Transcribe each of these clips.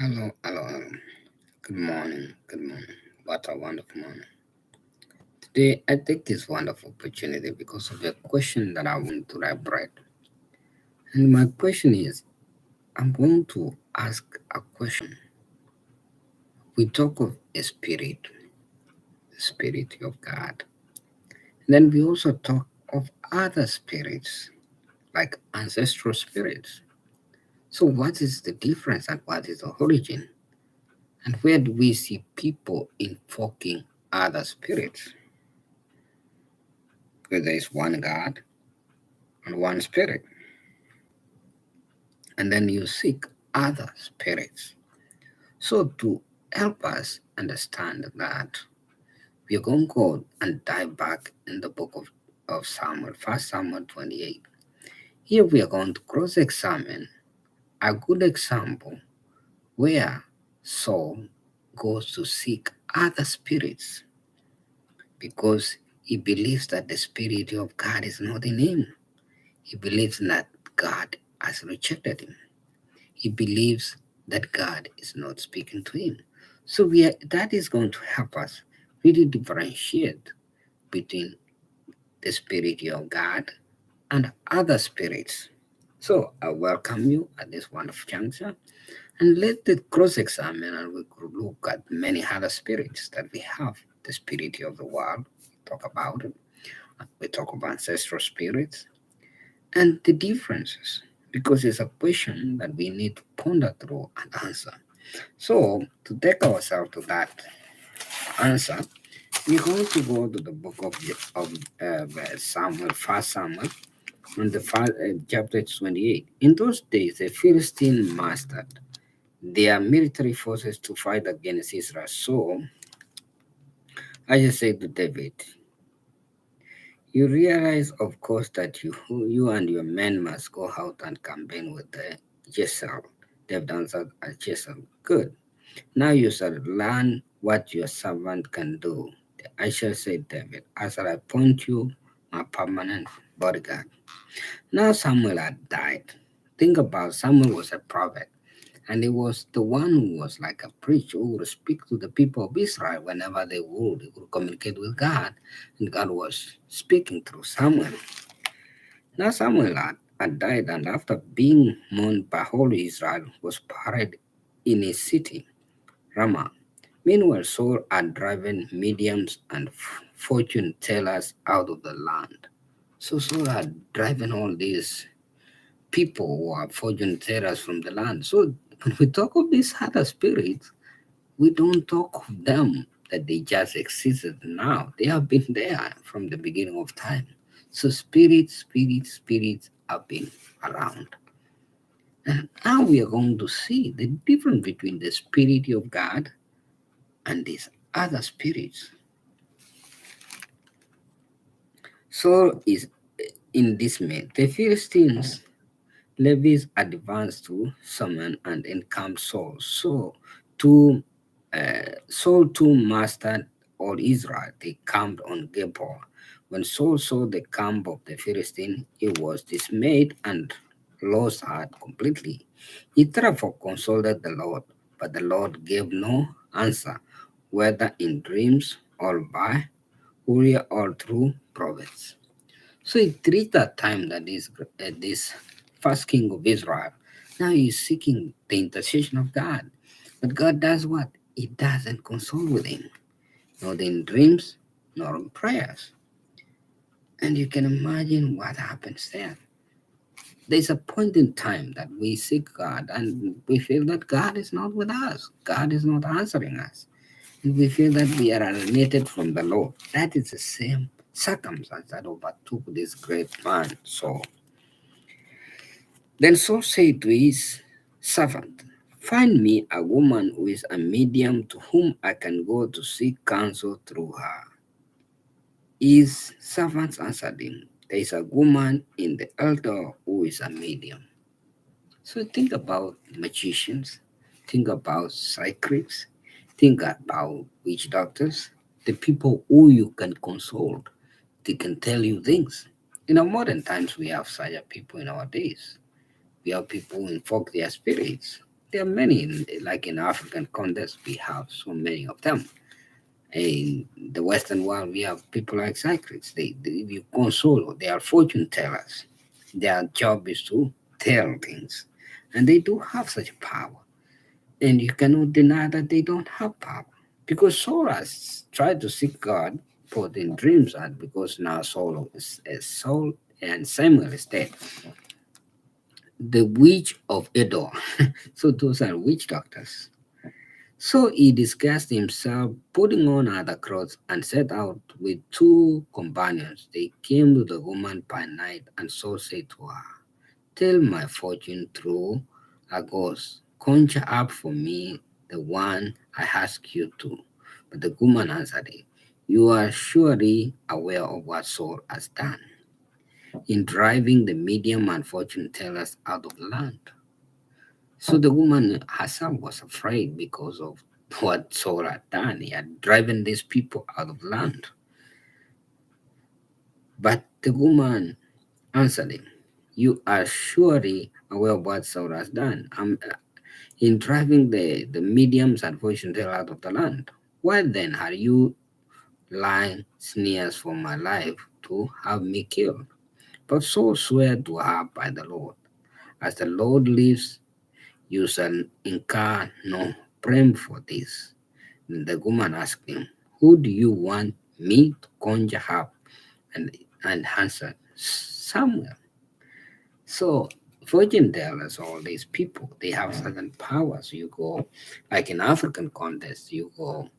Hello, hello, hello. Good morning, good morning. What a wonderful morning. Today, I take this wonderful opportunity because of the question that I want to elaborate. And my question is I'm going to ask a question. We talk of a spirit, the spirit of God. And then we also talk of other spirits, like ancestral spirits. So, what is the difference and what is the origin? And where do we see people invoking other spirits? Because there is one God and one spirit, and then you seek other spirits. So, to help us understand that, we are going to go and dive back in the book of Samuel, 1 Samuel 28. Here we are going to cross examine a good example where Saul goes to seek other spirits because he believes that the spirit of God is not in him. He believes that God has rejected him. He believes that God is not speaking to him. So that is going to help us really differentiate between the spirit of God and other spirits. So I welcome you at this wonderful juncture, and let us cross-examine and we could look at many other spirits that we have. The spirit of the world, we talk about it. We talk about ancestral spirits and the differences, because it's a question that we need to ponder through and answer. So, to take ourselves to that answer, we're going to go to the book of Samuel, First Samuel, on the chapter 28. In those days, the Philistine mastered their military forces to fight against Israel. So, I just say to David, you realize, of course, that you and your men must go out and campaign with the Jezreel. They've done that at Jezreel. Good. Now you shall learn what your servant can do. I shall say, David, as I appoint you my permanent bodyguard. Now Samuel had died. Think about Samuel was a prophet, and he was the one who was like a preacher who would speak to the people of Israel whenever they would. He would communicate with God, and God was speaking through Samuel. Now Samuel had died, and after being mourned by whole Israel, was buried in his city, Ramah. Meanwhile, Saul had driven mediums and fortune tellers out of the land. So Saul had driven all these people who are fortune tellers from the land. So when we talk of these other spirits, we don't talk of them that they just existed now. They have been there from the beginning of time. So spirits have been around. And now we are going to see the difference between the spirit of God and these other spirits. So is in dismay. The Philistines levies advanced to summon and encamp Saul. Saul too mastered all Israel. They camped on Gilboa. When Saul saw the camp of the Philistine, he was dismayed and lost heart completely. He therefore consulted the Lord, but the Lord gave no answer, whether in dreams or by Uriah or through prophets. So it reached that time that this first king of Israel, now he's seeking the intercession of God. But God does what? He doesn't consult with him, not in dreams, nor in prayers. And you can imagine what happens there. There's a point in time that we seek God and we feel that God is not with us. God is not answering us. And we feel that we are alienated from the Lord. That is the same circumstance that overtook this great man. So then Saul said to his servant, find me a woman who is a medium to whom I can go to seek counsel through her. His servants answered him, there is a woman in the altar who is a medium. So think about magicians, think about psychics, think about witch doctors, the people who you can consult. They can tell you things. In our modern times, we have such people in our days. We have people who invoke their spirits. There are many, like in African context, we have so many of them. In the Western world, we have people like psychics. They give you console. They are fortune tellers. Their job is to tell things, and they do have such power. And you cannot deny that they don't have power. Because Saul has tried to seek God, both in dreams and because now Saul and Samuel is dead. The witch of Edor. So those are witch doctors. So he disguised himself, putting on other clothes, and set out with two companions. They came to the woman by night, and Saul said to her, "Tell my fortune through a ghost. Conjure up for me the one I ask you to." But the woman answered him, "You are surely aware of what Saul has done in driving the medium and fortune tellers out of the land." So the woman herself was afraid because of what Saul had done. He had driven these people out of land. But the woman answered him, "You are surely aware of what Saul has done in driving the mediums and fortune tellers out of the land. Why then are you lying sneers for my life to have me killed?" But Saul swore to her by the Lord, "As the Lord lives, you shall incur no blame for this." Then the woman asked him, "Who do you want me to conjure up?" And answered, "Samuel." So fortune tellers, all these people, they have certain powers. You go, like in African context, you go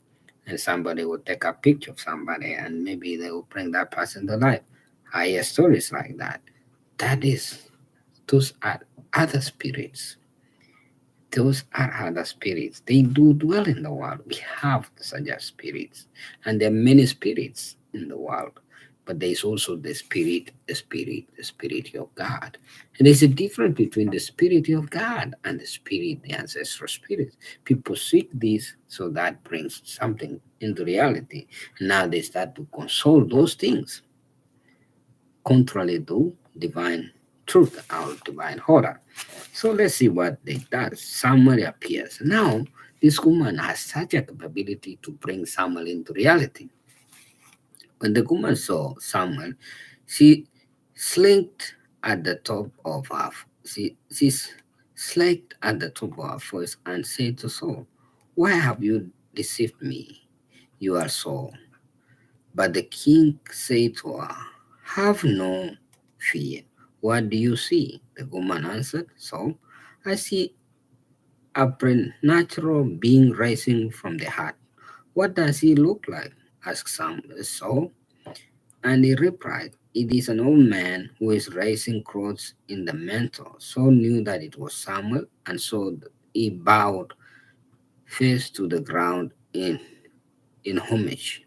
and somebody will take a picture of somebody and maybe they will bring that person to life. I hear stories like that. That is, those are other spirits. Those are other spirits. They do dwell in the world. We have such as spirits, and there are many spirits in the world. But there is also the spirit of God. And there's a difference between the spirit of God and the spirit, the ancestral spirit. People seek this, so that brings something into reality. Now they start to console those things contrary to divine truth or divine order. So let's see what they does. Samuel appears. Now, this woman has such a capability to bring Samuel into reality. When the woman saw Samuel, she slinked at the top of her she slinked at the top of her voice and said to Saul, "Why have you deceived me? You are Saul." But the king said to her, "Have no fear. What do you see?" The woman answered, "Saul, I see a preternatural being rising from the heart." "What does he look like?" asked Saul. And he replied, "It is an old man who is raising clothes in the mantle." Saul knew that it was Samuel, and so he bowed face to the ground in homage.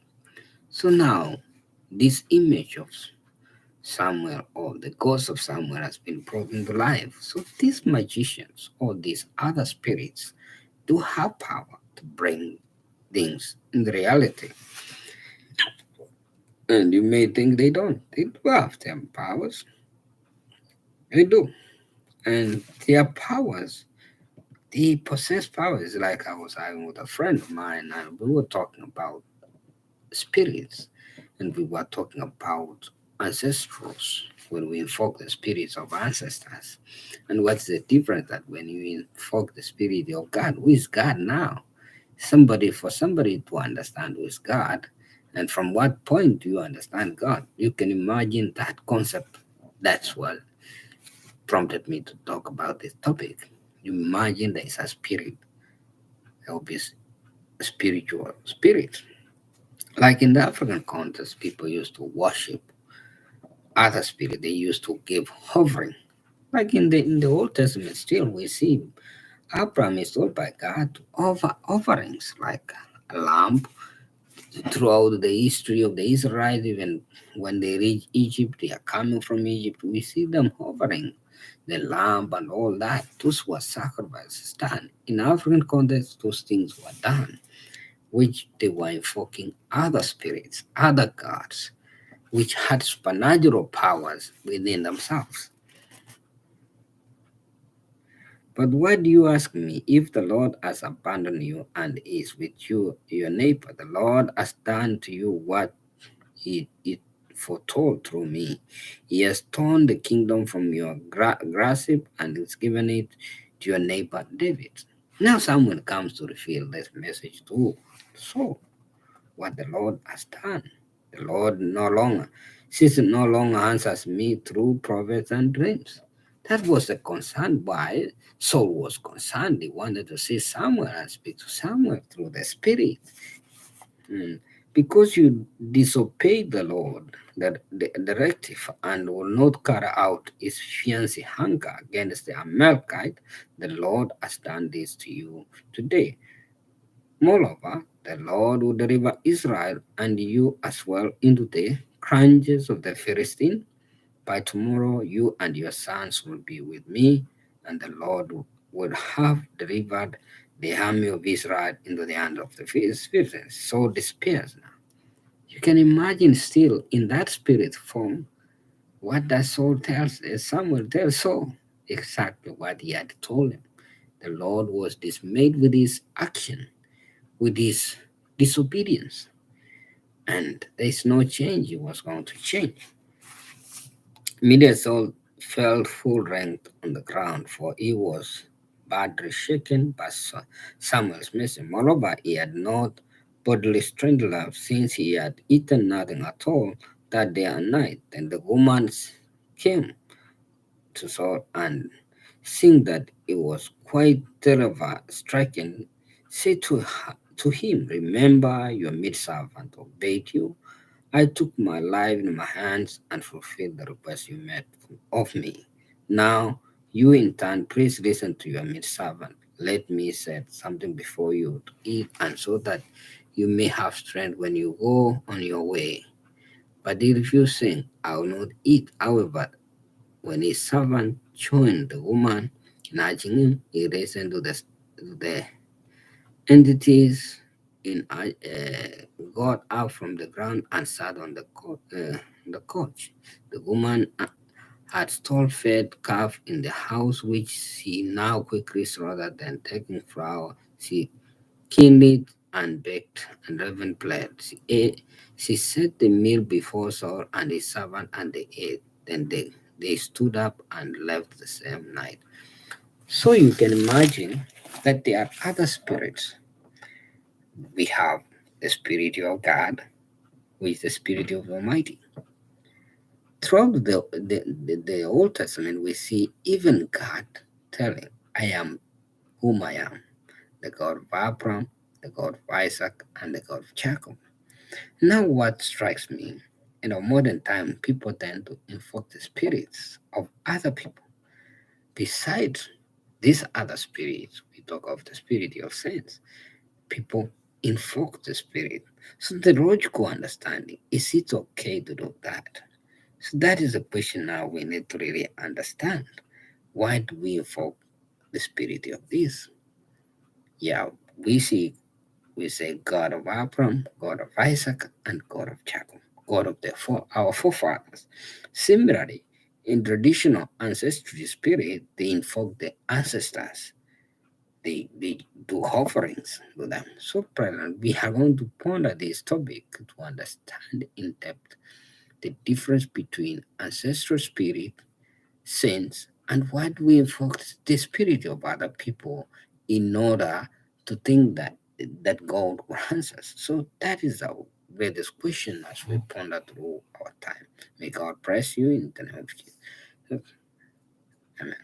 So now, this image of Samuel or the ghost of Samuel has been brought into life. So these magicians or these other spirits do have power to bring things in reality. And you may think they don't. They do have them powers. They do. And their powers, they possess powers. Like I was having with a friend of mine, and we were talking about spirits, and we were talking about ancestrals when we invoke the spirits of ancestors. And what's the difference that when you invoke the spirit of God, who is God now? For somebody to understand who is God, and from what point do you understand God? You can imagine that concept. That's what prompted me to talk about this topic. You imagine there is a spirit, there will be a spiritual spirit. Like in the African context, people used to worship other spirit. They used to give hovering. Like in the Old Testament, still we see Abraham is told by God to offer offerings like a lamb. Throughout the history of the Israelites, even when they reach Egypt, they are coming from Egypt. We see them offering the lamb and all that. Those were sacrifices done. In African context, those things were done, which they were invoking other spirits, other gods, which had supernatural powers within themselves. But why do you ask me? If the Lord has abandoned you and is with you, your neighbor, the Lord has done to you what he foretold through me. He has torn the kingdom from your grasp and has given it to your neighbor David. Now someone comes to reveal this message to Saul, what the Lord has done. The Lord no longer, since it no longer answers me through prophets and dreams. That was the concern why Saul was concerned. He wanted to see Samuel and speak to Samuel through the Spirit. Mm. Because you disobeyed the Lord, the directive, and will not carry out his fiancé hunger against the Amalekite, the Lord has done this to you today. Moreover, the Lord will deliver Israel and you as well into the clutches of the Philistine. By tomorrow, you and your sons will be with me, and the Lord will have delivered the army of Israel into the hand of the Philistines. So despairs now. You can imagine still in that spirit form what that Saul tells Samuel tells Saul exactly what he had told him. The Lord was dismayed with his action, with his disobedience, and there's no change. He was going to change. Immediately Saul fell full length on the ground, for he was badly shaken by Samuel's message. Moreover, he had not bodily strength left, since he had eaten nothing at all that day and night. Then the woman came to Saul and, seeing that it was quite terrible, striking, said to him, "Remember your maidservant obeyed you. I took my life in my hands and fulfilled the request you made of me. Now, you in turn, please listen to your maidservant. Let me set something before you to eat, and so that you may have strength when you go on your way." But he refused, saying, "I will not eat." However, when his servant joined the woman, nudging him, he listened to the entities got up from the ground and sat on the couch. The woman had stole fed calf in the house, which she now quickly, rather than taking flour, she kindled and baked and leavened bread. She set the meal before Saul and his servant, and they ate. Then they stood up and left the same night. So you can imagine that there are other spirits. We have the Spirit of God, which is the Spirit of the Almighty. Throughout the Old Testament, we see even God telling, "I am whom I am, the God of Abraham, the God of Isaac, and the God of Jacob." Now, what strikes me, in our modern time, people tend to invoke the spirits of other people. Besides these other spirits, we talk of the spirit of saints. People invoke the spirit. So the logical understanding, is it okay to do that? So that is a question now we need to really understand. Why do we invoke the spirit of this? Yeah, we say God of Abraham, God of Isaac, and God of Jacob, God of our forefathers. Similarly, in traditional ancestry spirit, they invoke the ancestors. They do offerings to them. So, brethren, we are going to ponder this topic to understand in depth the difference between ancestral spirit, saints, and why do we invoke the spirit of other people in order to think that God will answer us. So that is our greatest question as we ponder through our time. May God bless you in the name of Jesus. Amen.